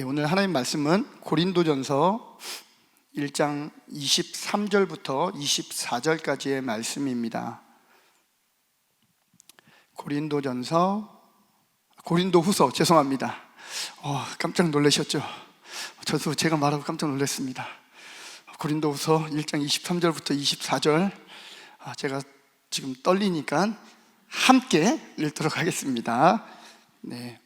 오늘 하나님 말씀은 고린도전서 1장 23절부터 24절까지의 말씀입니다. 고린도후서 죄송합니다. 깜짝 놀라셨죠? 저도 제가 말하고 깜짝 놀랐습니다. 고린도후서 1장 23절부터 24절 제가 지금 떨리니까 함께 읽도록 하겠습니다. 네,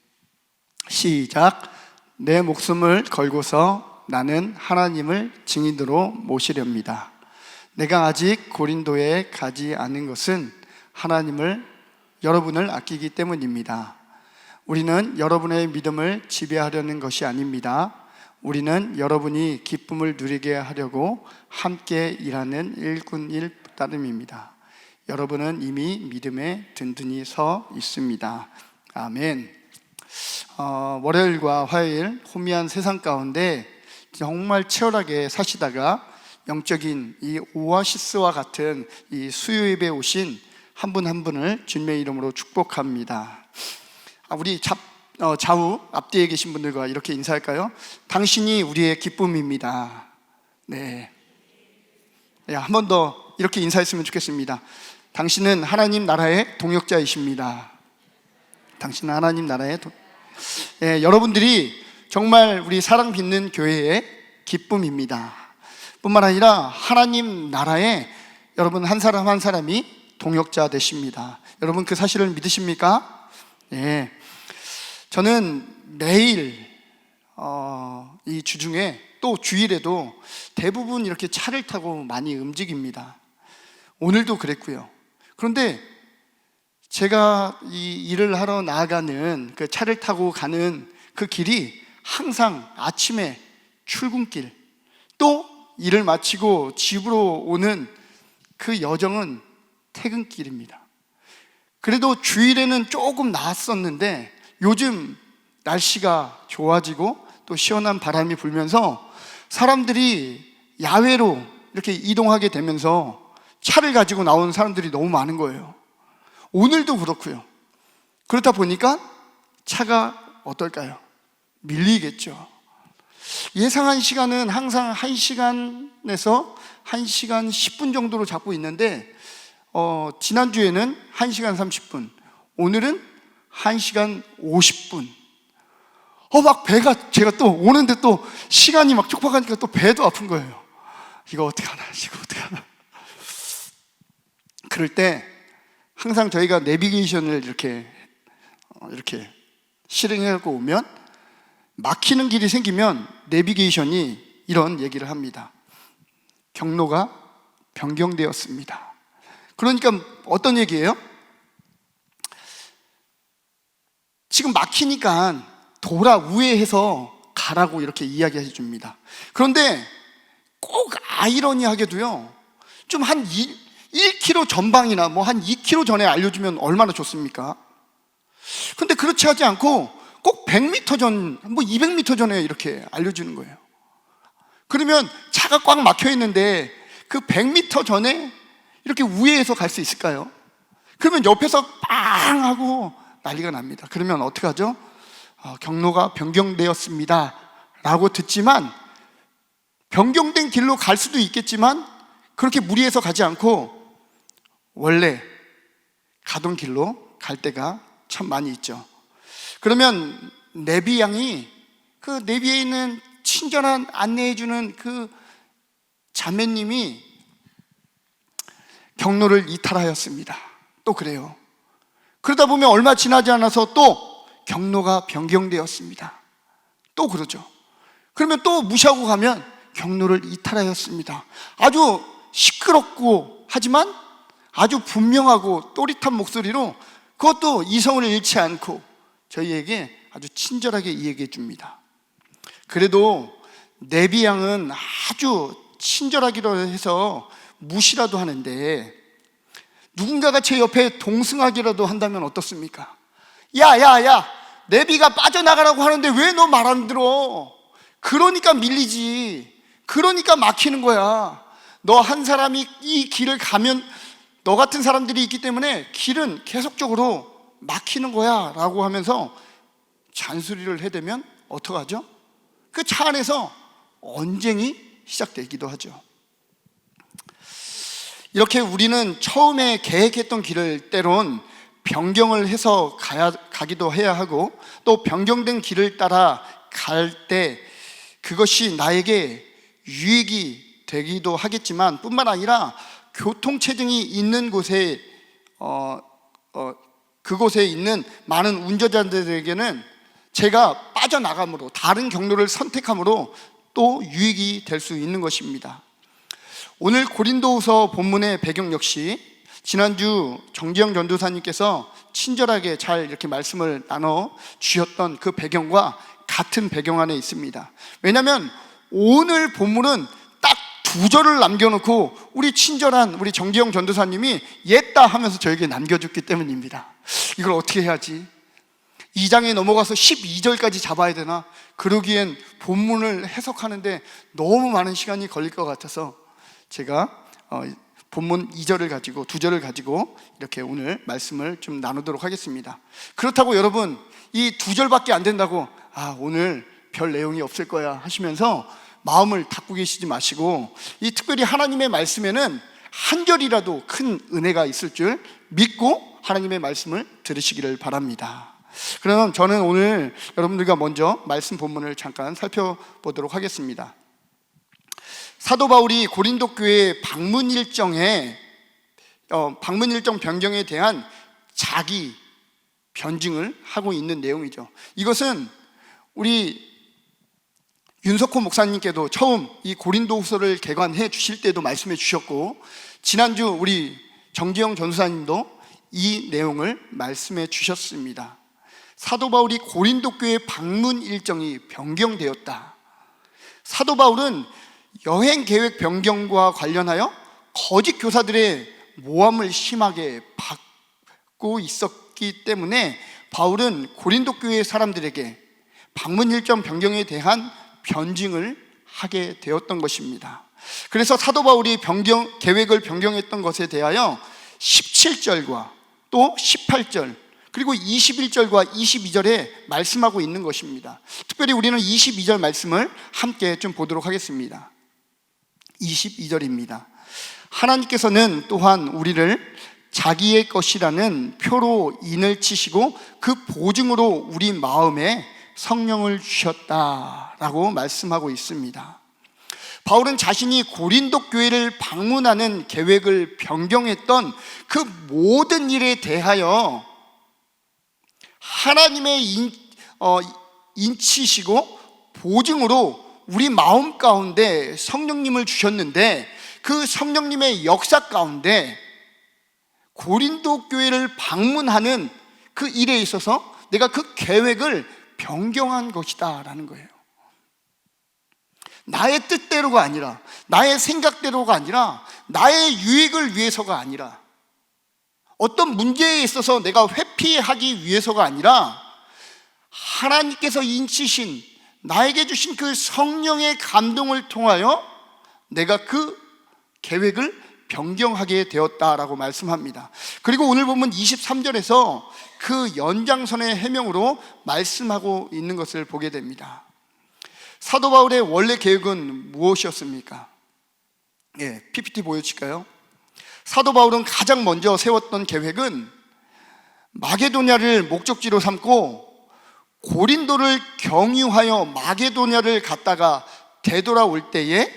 시작. 내 목숨을 걸고서 나는 하나님을 증인으로 모시렵니다. 내가 아직 고린도에 가지 않은 것은 여러분을 아끼기 때문입니다. 우리는 여러분의 믿음을 지배하려는 것이 아닙니다. 우리는 여러분이 기쁨을 누리게 하려고 함께 일하는 일꾼일 따름입니다. 여러분은 이미 믿음에 든든히 서 있습니다. 아멘. 월요일과 화요일 호미한 세상 가운데 정말 치열하게 사시다가 영적인 이 오아시스와 같은 이 수요 예배에 오신 한 분 한 분을 주님의 이름으로 축복합니다. 우리 좌우 앞뒤에 계신 분들과 이렇게 인사할까요? 당신이 우리의 기쁨입니다. 네, 한 번 더 이렇게 인사했으면 좋겠습니다. 당신은 하나님 나라의 동역자이십니다. 당신은 하나님 나라의 여러분들이 정말 우리 사랑 빚는 교회의 기쁨입니다. 뿐만 아니라 하나님 나라에 여러분 한 사람 한 사람이 동역자 되십니다. 여러분 그 사실을 믿으십니까? 네. 저는 매일 이 주중에 또 주일에도 대부분 이렇게 차를 타고 많이 움직입니다. 오늘도 그랬고요. 그런데 제가 이 일을 하러 나아가는 그 차를 타고 가는 그 길이 항상 아침에 출근길, 또 일을 마치고 집으로 오는 그 여정은 퇴근길입니다. 그래도 주일에는 조금 나았었는데 요즘 날씨가 좋아지고 또 시원한 바람이 불면서 사람들이 야외로 이렇게 이동하게 되면서 차를 가지고 나오는 사람들이 너무 많은 거예요. 오늘도 그렇고요. 그렇다 보니까 차가 어떨까요? 밀리겠죠. 예상한 시간은 항상 1시간에서 1시간 10분 정도로 잡고 있는데 지난주에는 1시간 30분, 오늘은 1시간 50분. 막 배가, 제가 또 오는데 또 시간이 막 촉박하니까 또 배도 아픈 거예요. 이거 어떡하나. 그럴 때 항상 저희가 내비게이션을 이렇게 실행해갖고 오면 막히는 길이 생기면 내비게이션이 이런 얘기를 합니다. 경로가 변경되었습니다. 그러니까 어떤 얘기예요? 지금 막히니까 돌아 우회해서 가라고 이렇게 이야기해 줍니다. 그런데 꼭 아이러니하게도요, 좀 한 1km 전방이나 뭐 한 2km 전에 알려주면 얼마나 좋습니까? 근데 그렇지 하지 않고 꼭 100m 전, 뭐 200m 전에 이렇게 알려주는 거예요. 그러면 차가 꽉 막혀 있는데 그 100m 전에 이렇게 우회해서 갈 수 있을까요? 그러면 옆에서 빵 하고 난리가 납니다. 그러면 어떻게 하죠? 경로가 변경되었습니다 라고 듣지만 변경된 길로 갈 수도 있겠지만 그렇게 무리해서 가지 않고 원래 가던 길로 갈 때가 참 많이 있죠. 그러면 내비 양이 그 내비에 있는 친절한 안내해주는 그 자매님이 경로를 이탈하였습니다. 또 그래요. 그러다 보면 얼마 지나지 않아서 또 경로가 변경되었습니다. 또 그러죠. 그러면 또 무시하고 가면 경로를 이탈하였습니다. 아주 시끄럽고 하지만 아주 분명하고 또릿한 목소리로 그것도 이성을 잃지 않고 저희에게 아주 친절하게 이야기해 줍니다. 그래도 내비 양은 아주 친절하기로 해서 무시라도 하는데 누군가가 제 옆에 동승하기라도 한다면 어떻습니까? 야, 내비가 빠져나가라고 하는데 왜 너 말 안 들어? 그러니까 밀리지. 그러니까 막히는 거야. 너 한 사람이 이 길을 가면 너 같은 사람들이 있기 때문에 길은 계속적으로 막히는 거야 라고 하면서 잔소리를 해대면 어떡하죠? 그 차 안에서 언쟁이 시작되기도 하죠. 이렇게 우리는 처음에 계획했던 길을 때론 변경을 해서 가기도 해야 하고, 또 변경된 길을 따라 갈 때 그것이 나에게 유익이 되기도 하겠지만, 뿐만 아니라 교통체증이 있는 곳에 그곳에 있는 많은 운전자들에게는 제가 빠져나감으로, 다른 경로를 선택함으로 또 유익이 될 수 있는 것입니다. 오늘 고린도후서 본문의 배경 역시 지난주 정지영 전도사님께서 친절하게 잘 이렇게 말씀을 나눠 주셨던 그 배경과 같은 배경 안에 있습니다. 왜냐하면 오늘 본문은 딱 2절을 남겨놓고 우리 친절한 우리 정지영 전도사님이 옛다 하면서 저에게 남겨줬기 때문입니다. 이걸 어떻게 해야지? 2장에 넘어가서 12절까지 잡아야 되나? 그러기엔 본문을 해석하는데 너무 많은 시간이 걸릴 것 같아서 제가 본문 2절을 가지고 2절을 가지고 이렇게 오늘 말씀을 좀 나누도록 하겠습니다. 그렇다고 여러분 이 2절밖에 안 된다고 오늘 별 내용이 없을 거야 하시면서 마음을 닫고 계시지 마시고, 이 특별히 하나님의 말씀에는 한 절이라도 큰 은혜가 있을 줄 믿고 하나님의 말씀을 들으시기를 바랍니다. 그러면 저는 오늘 여러분들과 먼저 말씀 본문을 잠깐 살펴보도록 하겠습니다. 사도 바울이 고린도 교회 방문 일정 변경에 대한 자기 변증을 하고 있는 내용이죠. 이것은 우리 윤석호 목사님께도 처음 이 고린도후서를 개관해 주실 때도 말씀해 주셨고, 지난주 우리 정지영 전도사님도 이 내용을 말씀해 주셨습니다. 사도 바울이 고린도 교회 방문 일정이 변경되었다. 사도 바울은 여행 계획 변경과 관련하여 거짓 교사들의 모함을 심하게 받고 있었기 때문에 바울은 고린도 교회 사람들에게 방문 일정 변경에 대한 변증을 하게 되었던 것입니다. 그래서 사도 바울이 계획을 변경했던 것에 대하여 17절과 또 18절 그리고 21절과 22절에 말씀하고 있는 것입니다. 특별히 우리는 22절 말씀을 함께 좀 보도록 하겠습니다. 22절입니다. 하나님께서는 또한 우리를 자기의 것이라는 표로 인을 치시고 그 보증으로 우리 마음에 성령을 주셨다라고 말씀하고 있습니다. 바울은 자신이 고린도 교회를 방문하는 계획을 변경했던 그 모든 일에 대하여 하나님의 인치시고 보증으로 우리 마음 가운데 성령님을 주셨는데, 그 성령님의 역사 가운데 고린도 교회를 방문하는 그 일에 있어서 내가 그 계획을 변경한 것이다 라는 거예요. 나의 뜻대로가 아니라, 나의 생각대로가 아니라, 나의 유익을 위해서가 아니라, 어떤 문제에 있어서 내가 회피하기 위해서가 아니라 하나님께서 인치신, 나에게 주신 그 성령의 감동을 통하여 내가 그 계획을 변경하게 되었다라고 말씀합니다. 그리고 오늘 보면 23절에서 그 연장선의 해명으로 말씀하고 있는 것을 보게 됩니다. 사도 바울의 원래 계획은 무엇이었습니까? PPT 보여줄까요? 사도 바울은 가장 먼저 세웠던 계획은 마게도냐를 목적지로 삼고 고린도를 경유하여 마게도냐를 갔다가 되돌아올 때에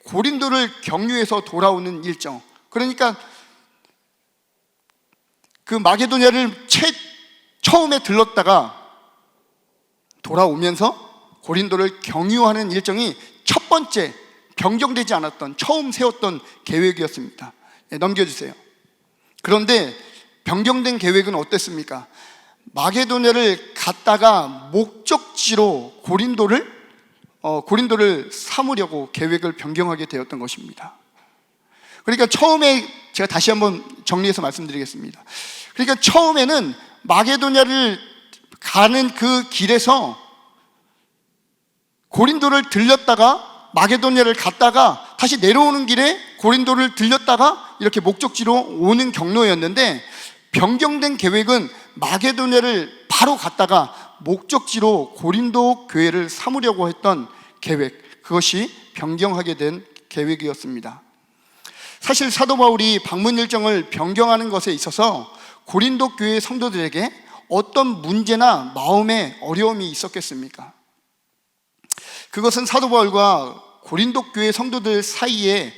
고린도를 경유해서 돌아오는 일정, 그러니까 그 마게도냐를 처음에 들렀다가 돌아오면서 고린도를 경유하는 일정이 첫 번째 변경되지 않았던, 처음 세웠던 계획이었습니다. 넘겨주세요. 그런데 변경된 계획은 어땠습니까? 마게도냐를 갔다가 목적지로 고린도를 삼으려고 계획을 변경하게 되었던 것입니다. 그러니까 처음에 제가 다시 한번 정리해서 말씀드리겠습니다. 그러니까 처음에는 마게도냐를 가는 그 길에서 고린도를 들렸다가 마게도냐를 갔다가 다시 내려오는 길에 고린도를 들렸다가 이렇게 목적지로 오는 경로였는데, 변경된 계획은 마게도냐를 바로 갔다가 목적지로 고린도 교회를 삼으려고 했던 계획, 그것이 변경하게 된 계획이었습니다. 사실 사도 바울이 방문 일정을 변경하는 것에 있어서 고린도 교회 성도들에게 어떤 문제나 마음의 어려움이 있었겠습니까? 그것은 사도 바울과 고린도 교회 성도들 사이에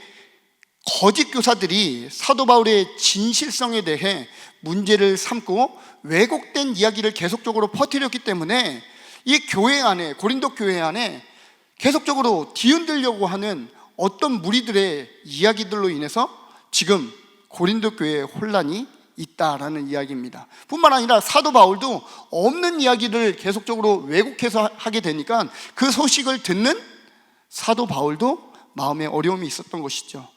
거짓 교사들이 사도 바울의 진실성에 대해 문제를 삼고 왜곡된 이야기를 계속적으로 퍼뜨렸기 때문에 이 교회 안에, 고린도 교회 안에 계속적으로 뒤흔들려고 하는 어떤 무리들의 이야기들로 인해서 지금 고린도 교회에 혼란이 있다라는 이야기입니다. 뿐만 아니라 사도 바울도 없는 이야기를 계속적으로 왜곡해서 하게 되니까 그 소식을 듣는 사도 바울도 마음에 어려움이 있었던 것이죠.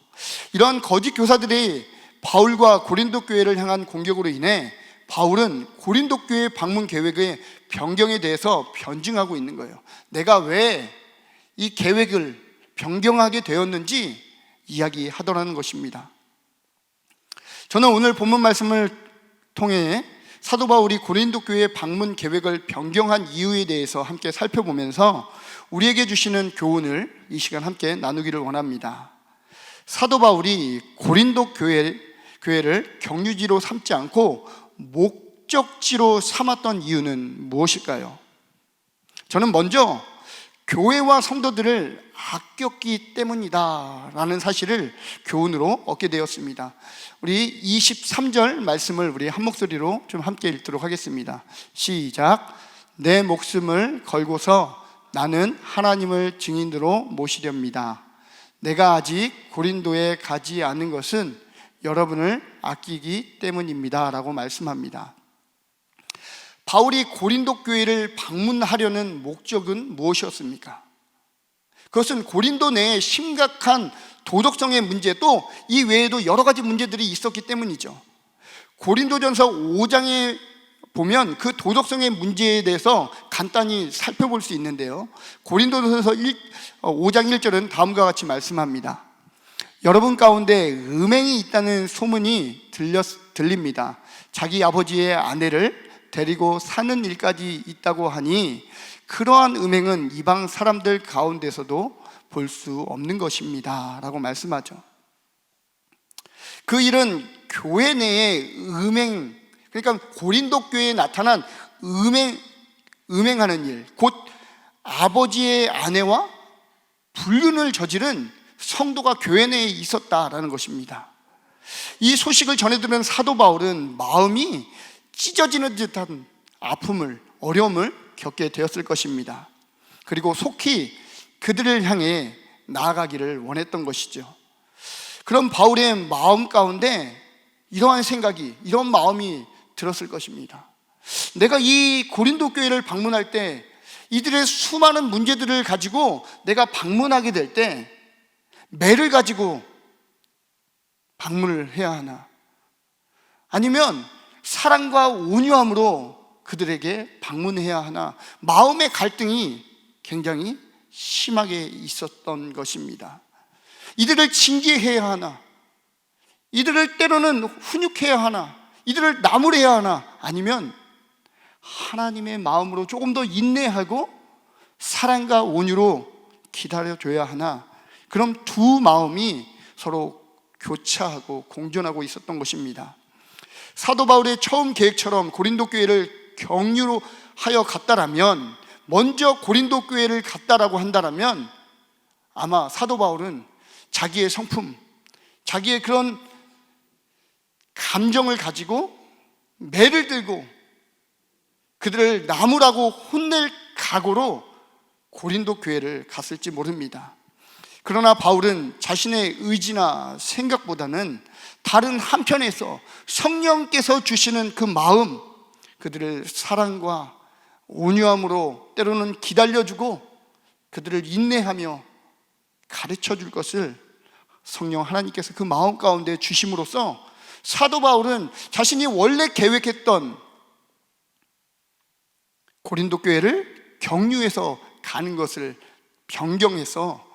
이러한 거짓 교사들이 바울과 고린도 교회를 향한 공격으로 인해 바울은 고린도 교회 방문 계획의 변경에 대해서 변증하고 있는 거예요. 내가 왜 이 계획을 변경하게 되었는지 이야기하더라는 것입니다. 저는 오늘 본문 말씀을 통해 사도 바울이 고린도 교회 방문 계획을 변경한 이유에 대해서 함께 살펴보면서 우리에게 주시는 교훈을 이 시간 함께 나누기를 원합니다. 사도 바울이 고린도 교회를 경유지로 삼지 않고 목적지로 삼았던 이유는 무엇일까요? 저는 먼저 교회와 성도들을 아꼈기 때문이다 라는 사실을 교훈으로 얻게 되었습니다. 우리 23절 말씀을 우리 한 목소리로 좀 함께 읽도록 하겠습니다. 시작. 내 목숨을 걸고서 나는 하나님을 증인으로 모시렵니다. 내가 아직 고린도에 가지 않은 것은 여러분을 아끼기 때문입니다 라고 말씀합니다. 바울이 고린도 교회를 방문하려는 목적은 무엇이었습니까? 그것은 고린도 내에 심각한 도덕성의 문제, 또 이 외에도 여러 가지 문제들이 있었기 때문이죠. 고린도전서 5장에 보면 그 도덕성의 문제에 대해서 간단히 살펴볼 수 있는데요, 고린도전서 5장 1절은 다음과 같이 말씀합니다. 여러분 가운데 음행이 있다는 소문이 들립니다. 자기 아버지의 아내를 데리고 사는 일까지 있다고 하니 그러한 음행은 이방 사람들 가운데서도 볼 수 없는 것입니다 라고 말씀하죠. 그 일은 교회 내의 음행, 그러니까 고린도 교회에 나타난 음행하는 일, 곧 아버지의 아내와 불륜을 저지른 성도가 교회 내에 있었다라는 것입니다. 이 소식을 전해들은 사도 바울은 마음이 찢어지는 듯한 아픔을, 어려움을 겪게 되었을 것입니다. 그리고 속히 그들을 향해 나아가기를 원했던 것이죠. 그럼 바울의 마음 가운데 이러한 생각이, 이런 마음이 들었을 것입니다. 내가 이 고린도 교회를 방문할 때 이들의 수많은 문제들을 가지고 내가 방문하게 될 때 매를 가지고 방문을 해야 하나, 아니면 사랑과 온유함으로 그들에게 방문해야 하나, 마음의 갈등이 굉장히 심하게 있었던 것입니다. 이들을 징계해야 하나, 이들을 때로는 훈육해야 하나, 이들을 나무래야 하나, 아니면 하나님의 마음으로 조금 더 인내하고 사랑과 온유로 기다려줘야 하나, 그럼 두 마음이 서로 교차하고 공존하고 있었던 것입니다. 사도 바울의 처음 계획처럼 고린도 교회를 경유로 하여 갔다라면, 먼저 고린도 교회를 갔다라고 한다라면 아마 사도 바울은 자기의 성품, 자기의 그런 감정을 가지고 매를 들고 그들을 나무라고 혼낼 각오로 고린도 교회를 갔을지 모릅니다. 그러나 바울은 자신의 의지나 생각보다는 다른 한편에서 성령께서 주시는 그 마음, 그들을 사랑과 온유함으로 때로는 기다려주고 그들을 인내하며 가르쳐줄 것을 성령 하나님께서 그 마음 가운데 주심으로써 사도 바울은 자신이 원래 계획했던 고린도 교회를 경유해서 가는 것을 변경해서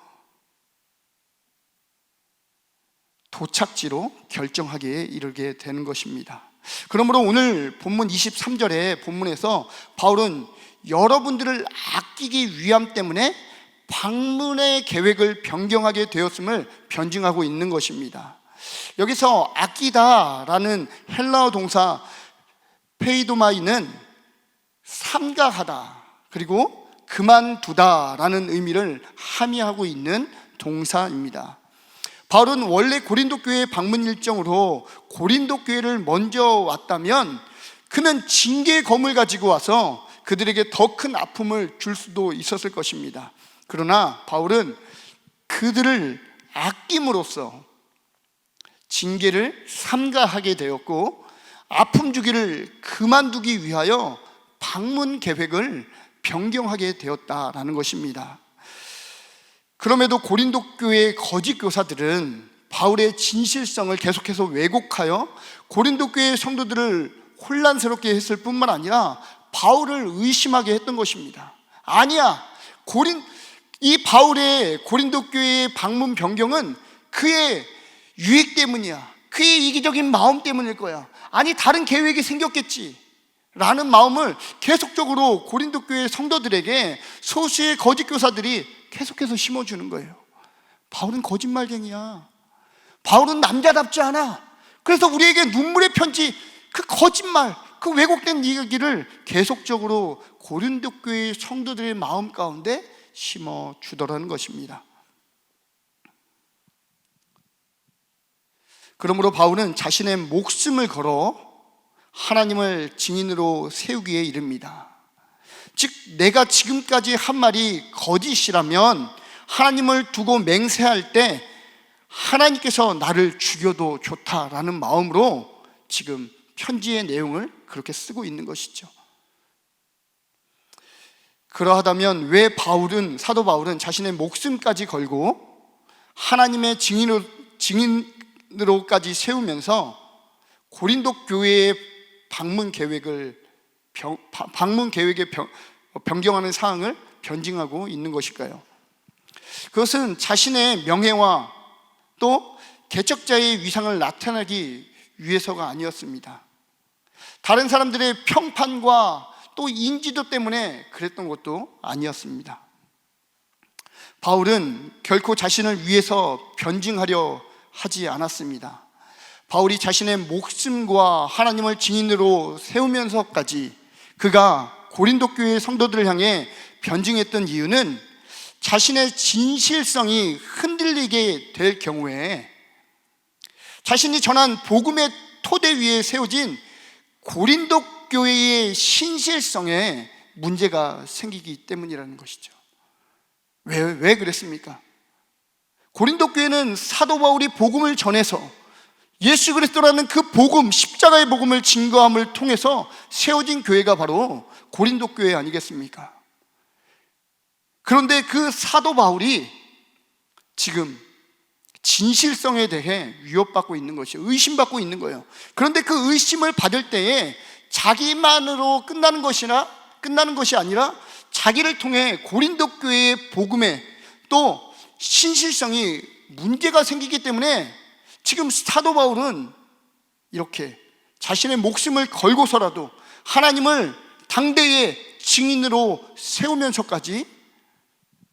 도착지로 결정하기에 이르게 되는 것입니다. 그러므로 오늘 본문 23절의 본문에서 바울은 여러분들을 아끼기 위함 때문에 방문의 계획을 변경하게 되었음을 변증하고 있는 것입니다. 여기서 아끼다라는 헬라어 동사 페이도마이는 삼가하다 그리고 그만두다라는 의미를 함의하고 있는 동사입니다. 바울은 원래 고린도 교회 방문 일정으로 고린도 교회를 먼저 왔다면 그는 징계의 검을 가지고 와서 그들에게 더 큰 아픔을 줄 수도 있었을 것입니다. 그러나 바울은 그들을 아낌으로써 징계를 삼가하게 되었고 아픔 주기를 그만두기 위하여 방문 계획을 변경하게 되었다라는 것입니다. 그럼에도 고린도 교회의 거짓 교사들은 바울의 진실성을 계속해서 왜곡하여 고린도 교회의 성도들을 혼란스럽게 했을 뿐만 아니라 바울을 의심하게 했던 것입니다. 아니야, 이 바울의 고린도 교회의 방문 변경은 그의 유익 때문이야, 그의 이기적인 마음 때문일 거야, 아니 다른 계획이 생겼겠지 라는 마음을 계속적으로 고린도 교회 성도들에게 소수의 거짓 교사들이 계속해서 심어주는 거예요. 바울은 거짓말쟁이야, 바울은 남자답지 않아, 그래서 우리에게 눈물의 편지, 그 거짓말, 그 왜곡된 이야기를 계속적으로 고린도 교회 성도들의 마음 가운데 심어주더라는 것입니다. 그러므로 바울은 자신의 목숨을 걸어 하나님을 증인으로 세우기에 이릅니다. 즉 내가 지금까지 한 말이 거짓이라면 하나님을 두고 맹세할 때 하나님께서 나를 죽여도 좋다라는 마음으로 지금 편지의 내용을 그렇게 쓰고 있는 것이죠. 그러하다면 왜 사도 바울은 자신의 목숨까지 걸고 하나님의 증인으로까지 세우면서 고린도 교회의 방문 계획의 변경하는 사항을 변증하고 있는 것일까요? 그것은 자신의 명예와 또 개척자의 위상을 나타내기 위해서가 아니었습니다. 다른 사람들의 평판과 또 인지도 때문에 그랬던 것도 아니었습니다. 바울은 결코 자신을 위해서 변증하려 하지 않았습니다. 바울이 자신의 목숨과 하나님을 증인으로 세우면서까지 그가 고린도 교회 성도들을 향해 변증했던 이유는 자신의 진실성이 흔들리게 될 경우에 자신이 전한 복음의 토대 위에 세워진 고린도 교회의 신실성에 문제가 생기기 때문이라는 것이죠. 왜 그랬습니까? 고린도 교회는 사도 바울이 복음을 전해서 예수 그리스도라는 그 복음, 십자가의 복음을 증거함을 통해서 세워진 교회가 바로 고린도 교회 아니겠습니까? 그런데 그 사도 바울이 지금 진실성에 대해 위협받고 있는 것이에요. 의심받고 있는 거예요. 그런데 그 의심을 받을 때에 자기만으로 끝나는 것이 아니라 자기를 통해 고린도 교회의 복음에 또 신실성이 문제가 생기기 때문에 지금 사도 바울은 이렇게 자신의 목숨을 걸고서라도 하나님을 당대의 증인으로 세우면서까지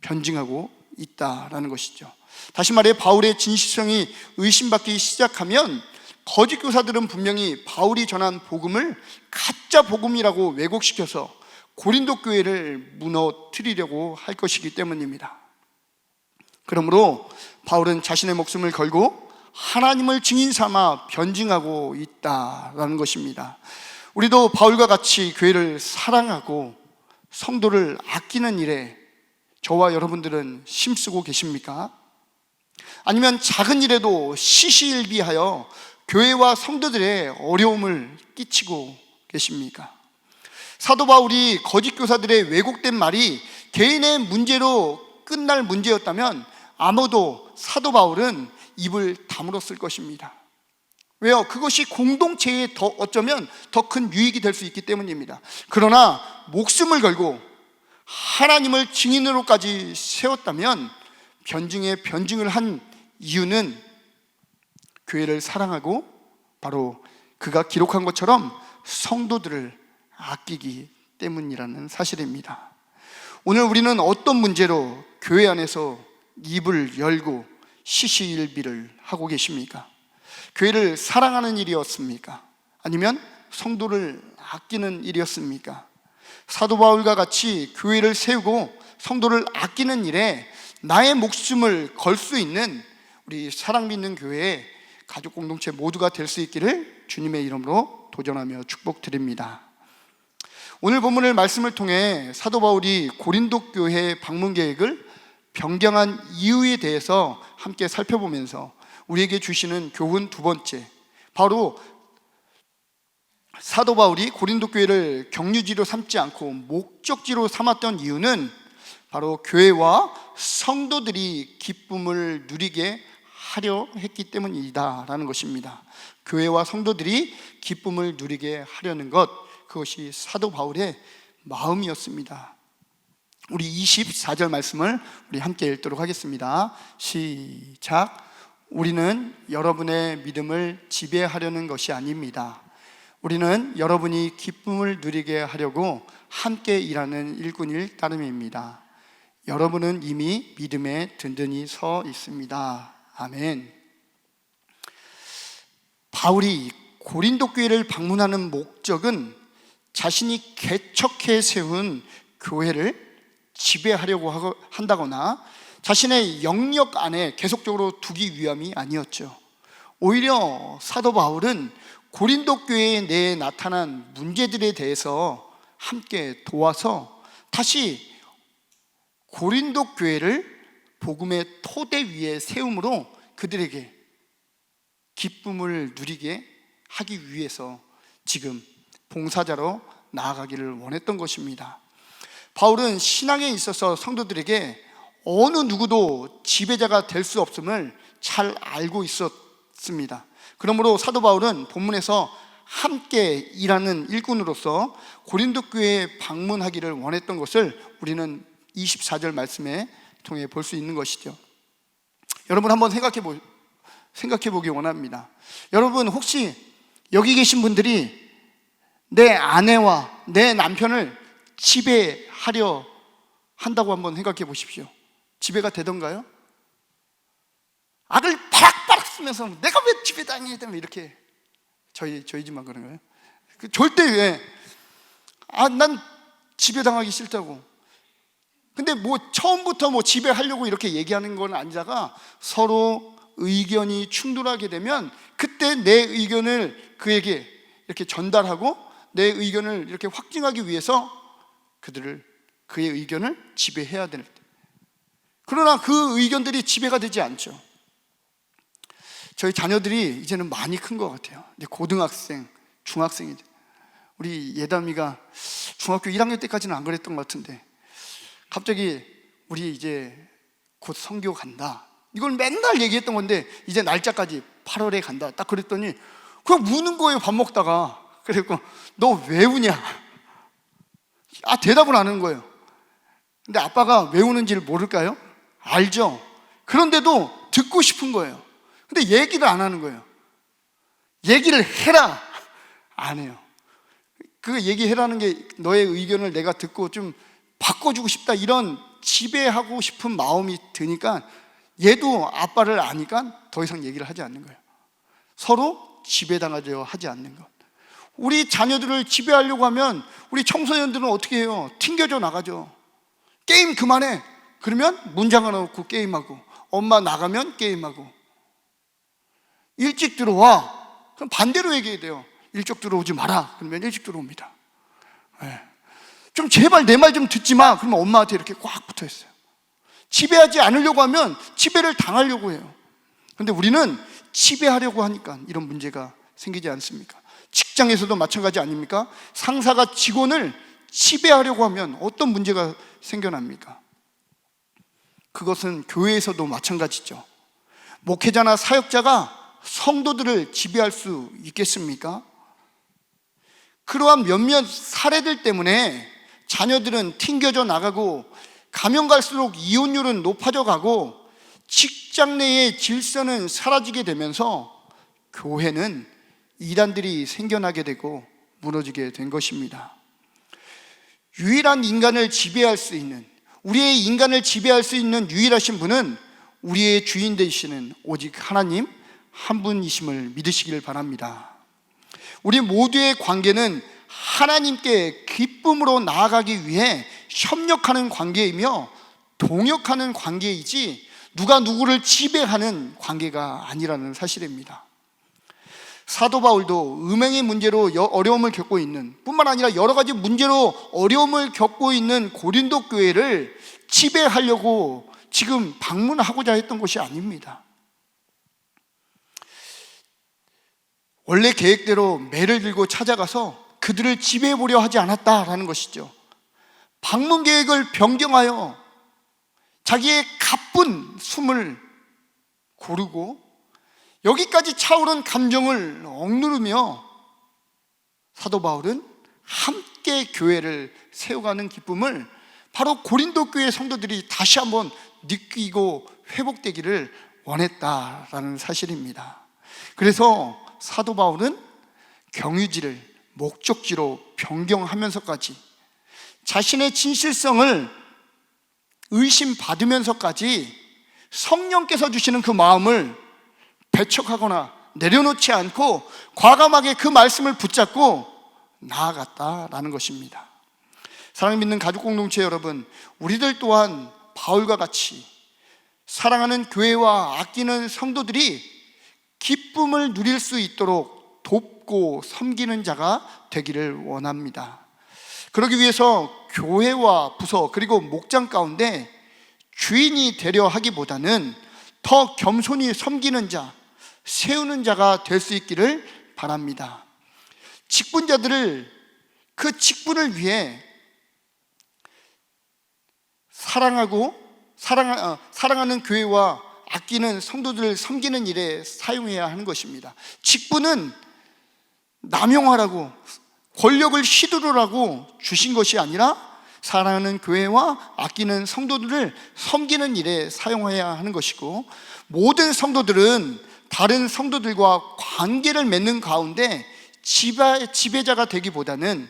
변증하고 있다라는 것이죠. 다시 말해 바울의 진실성이 의심받기 시작하면 거짓 교사들은 분명히 바울이 전한 복음을 가짜 복음이라고 왜곡시켜서 고린도 교회를 무너뜨리려고 할 것이기 때문입니다. 그러므로 바울은 자신의 목숨을 걸고 하나님을 증인 삼아 변증하고 있다라는 것입니다. 우리도 바울과 같이 교회를 사랑하고 성도를 아끼는 일에 저와 여러분들은 힘쓰고 계십니까? 아니면 작은 일에도 시시일비하여 교회와 성도들의 어려움을 끼치고 계십니까? 사도 바울이 거짓 교사들의 왜곡된 말이 개인의 문제로 끝날 문제였다면 아무도 사도 바울은 입을 다물었을 것입니다. 왜요? 그것이 공동체에 어쩌면 더 큰 유익이 될 수 있기 때문입니다. 그러나 목숨을 걸고 하나님을 증인으로까지 세웠다면 변증을 한 이유는 교회를 사랑하고 바로 그가 기록한 것처럼 성도들을 아끼기 때문이라는 사실입니다. 오늘 우리는 어떤 문제로 교회 안에서 입을 열고 시시일비를 하고 계십니까? 교회를 사랑하는 일이었습니까? 아니면 성도를 아끼는 일이었습니까? 사도 바울과 같이 교회를 세우고 성도를 아끼는 일에 나의 목숨을 걸 수 있는 우리 사랑 믿는 교회의 가족 공동체 모두가 될 수 있기를 주님의 이름으로 도전하며 축복드립니다. 오늘 본문의 말씀을 통해 사도 바울이 고린도 교회 방문 계획을 변경한 이유에 대해서 함께 살펴보면서 우리에게 주시는 교훈 두 번째, 바로 사도 바울이 고린도 교회를 경유지로 삼지 않고 목적지로 삼았던 이유는 바로 교회와 성도들이 기쁨을 누리게 하려 했기 때문이다라는 것입니다. 교회와 성도들이 기쁨을 누리게 하려는 것, 그것이 사도 바울의 마음이었습니다. 우리 24절 말씀을 우리 함께 읽도록 하겠습니다. 시작. 우리는 여러분의 믿음을 지배하려는 것이 아닙니다. 우리는 여러분이 기쁨을 누리게 하려고 함께 일하는 일꾼일 따름입니다. 여러분은 이미 믿음에 든든히 서 있습니다. 아멘. 바울이 고린도 교회를 방문하는 목적은 자신이 개척해 세운 교회를 지배하려고 한다거나 자신의 영역 안에 계속적으로 두기 위함이 아니었죠. 오히려 사도 바울은 고린도 교회 내에 나타난 문제들에 대해서 함께 도와서 다시 고린도 교회를 복음의 토대 위에 세움으로 그들에게 기쁨을 누리게 하기 위해서 지금 봉사자로 나아가기를 원했던 것입니다. 바울은 신앙에 있어서 성도들에게 어느 누구도 지배자가 될 수 없음을 잘 알고 있었습니다. 그러므로 사도 바울은 본문에서 함께 일하는 일꾼으로서 고린도 교회에 방문하기를 원했던 것을 우리는 24절 말씀에 통해 볼 수 있는 것이죠. 여러분 한번 생각해 보기 원합니다. 여러분 혹시 여기 계신 분들이 내 아내와 내 남편을 지배하려 한다고 한번 생각해 보십시오. 지배가 되던가요? 악을 바락바락 쓰면서 내가 왜 지배당해야 되면 이렇게 저희 집만 그런 거예요? 절대 왜? 난 지배당하기 싫다고. 근데 처음부터 지배하려고 이렇게 얘기하는 건 아니다가 서로 의견이 충돌하게 되면 그때 내 의견을 그에게 이렇게 전달하고 내 의견을 이렇게 확증하기 위해서 그의 의견을 지배해야 되는. 그러나 그 의견들이 지배가 되지 않죠. 저희 자녀들이 이제는 많이 큰 것 같아요. 이제 고등학생, 중학생이죠. 우리 예담이가 중학교 1학년 때까지는 안 그랬던 것 같은데 갑자기 우리 이제 곧 선교 간다. 이걸 맨날 얘기했던 건데 이제 날짜까지 8월에 간다. 딱 그랬더니 그냥 우는 거예요. 밥 먹다가. 그래서 너 왜 우냐? 대답을 안 하는 거예요. 근데 아빠가 왜 우는지를 모를까요? 알죠. 그런데도 듣고 싶은 거예요. 근데 얘기를 안 하는 거예요. 얘기를 해라. 안 해요. 그 얘기해라는 게 너의 의견을 내가 듣고 좀 바꿔주고 싶다, 이런 지배하고 싶은 마음이 드니까 얘도 아빠를 아니까 더 이상 얘기를 하지 않는 거예요. 서로 지배당하려 하지 않는 것. 우리 자녀들을 지배하려고 하면 우리 청소년들은 어떻게 해요? 튕겨져 나가죠. 게임 그만해. 그러면 문 잠가놓고 게임하고, 엄마 나가면 게임하고. 일찍 들어와. 그럼 반대로 얘기해야 돼요. 일찍 들어오지 마라. 그러면 일찍 들어옵니다. 네. 좀 제발 내 말 좀 듣지 마. 그러면 엄마한테 이렇게 꽉 붙어 있어요. 지배하지 않으려고 하면 지배를 당하려고 해요. 그런데 우리는 지배하려고 하니까 이런 문제가 생기지 않습니까? 직장에서도 마찬가지 아닙니까? 상사가 직원을 지배하려고 하면 어떤 문제가 생겨납니까? 그것은 교회에서도 마찬가지죠. 목회자나 사역자가 성도들을 지배할 수 있겠습니까? 그러한 몇몇 사례들 때문에 자녀들은 튕겨져 나가고 가면 갈수록 이혼율은 높아져 가고 직장 내의 질서는 사라지게 되면서 교회는 이단들이 생겨나게 되고 무너지게 된 것입니다. 유일한 인간을 지배할 수 있는, 우리의 인간을 지배할 수 있는 유일하신 분은 우리의 주인 되시는 오직 하나님 한 분이심을 믿으시길 바랍니다. 우리 모두의 관계는 하나님께 기쁨으로 나아가기 위해 협력하는 관계이며 동역하는 관계이지 누가 누구를 지배하는 관계가 아니라는 사실입니다. 사도 바울도 음행의 문제로 어려움을 겪고 있는 뿐만 아니라 여러 가지 문제로 어려움을 겪고 있는 고린도 교회를 지배하려고 지금 방문하고자 했던 것이 아닙니다. 원래 계획대로 매를 들고 찾아가서 그들을 지배해 보려 하지 않았다라는 것이죠. 방문 계획을 변경하여 자기의 가쁜 숨을 고르고 여기까지 차오른 감정을 억누르며 사도 바울은 함께 교회를 세워가는 기쁨을 바로 고린도 교회 성도들이 다시 한번 느끼고 회복되기를 원했다라는 사실입니다. 그래서 사도 바울은 경유지를 목적지로 변경하면서까지 자신의 진실성을 의심받으면서까지 성령께서 주시는 그 마음을 배척하거나 내려놓지 않고 과감하게 그 말씀을 붙잡고 나아갔다라는 것입니다. 사랑 믿는 가족 공동체 여러분, 우리들 또한 바울과 같이 사랑하는 교회와 아끼는 성도들이 기쁨을 누릴 수 있도록 돕고 섬기는 자가 되기를 원합니다. 그러기 위해서 교회와 부서 그리고 목장 가운데 주인이 되려 하기보다는 더 겸손히 섬기는 자, 세우는 자가 될 수 있기를 바랍니다. 직분자들을 그 직분을 위해 사랑하는 교회와 아끼는 성도들을 섬기는 일에 사용해야 하는 것입니다. 직분은 남용하라고 권력을 휘두르라고 주신 것이 아니라 사랑하는 교회와 아끼는 성도들을 섬기는 일에 사용해야 하는 것이고, 모든 성도들은 다른 성도들과 관계를 맺는 가운데 지배자가 되기보다는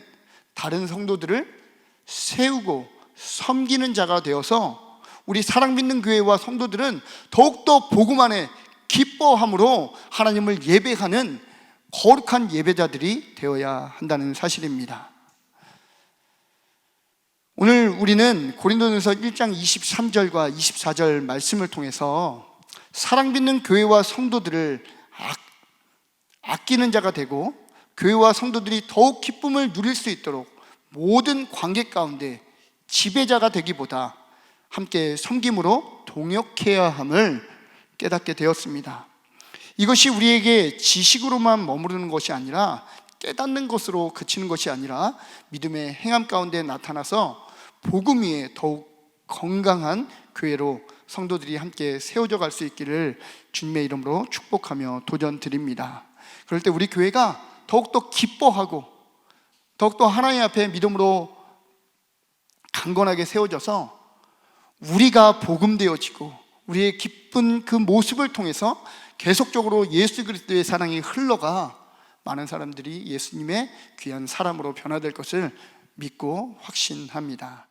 다른 성도들을 세우고 섬기는 자가 되어서 우리 사랑 믿는 교회와 성도들은 더욱더 복음 안에 기뻐함으로 하나님을 예배하는 거룩한 예배자들이 되어야 한다는 사실입니다. 오늘 우리는 고린도전서 1장 23절과 24절 말씀을 통해서 사랑 믿는 교회와 성도들을 아끼는 자가 되고 교회와 성도들이 더욱 기쁨을 누릴 수 있도록 모든 관계 가운데 지배자가 되기보다 함께 섬김으로 동역해야 함을 깨닫게 되었습니다. 이것이 우리에게 지식으로만 머무르는 것이 아니라 깨닫는 것으로 그치는 것이 아니라 믿음의 행함 가운데 나타나서 복음 위에 더욱 건강한 교회로 성도들이 함께 세워져 갈 수 있기를 주님의 이름으로 축복하며 도전드립니다. 그럴 때 우리 교회가 더욱더 기뻐하고 더욱더 하나님 앞에 믿음으로 강건하게 세워져서 우리가 복음되어지고 우리의 기쁜 그 모습을 통해서 계속적으로 예수 그리스도의 사랑이 흘러가 많은 사람들이 예수님의 귀한 사람으로 변화될 것을 믿고 확신합니다.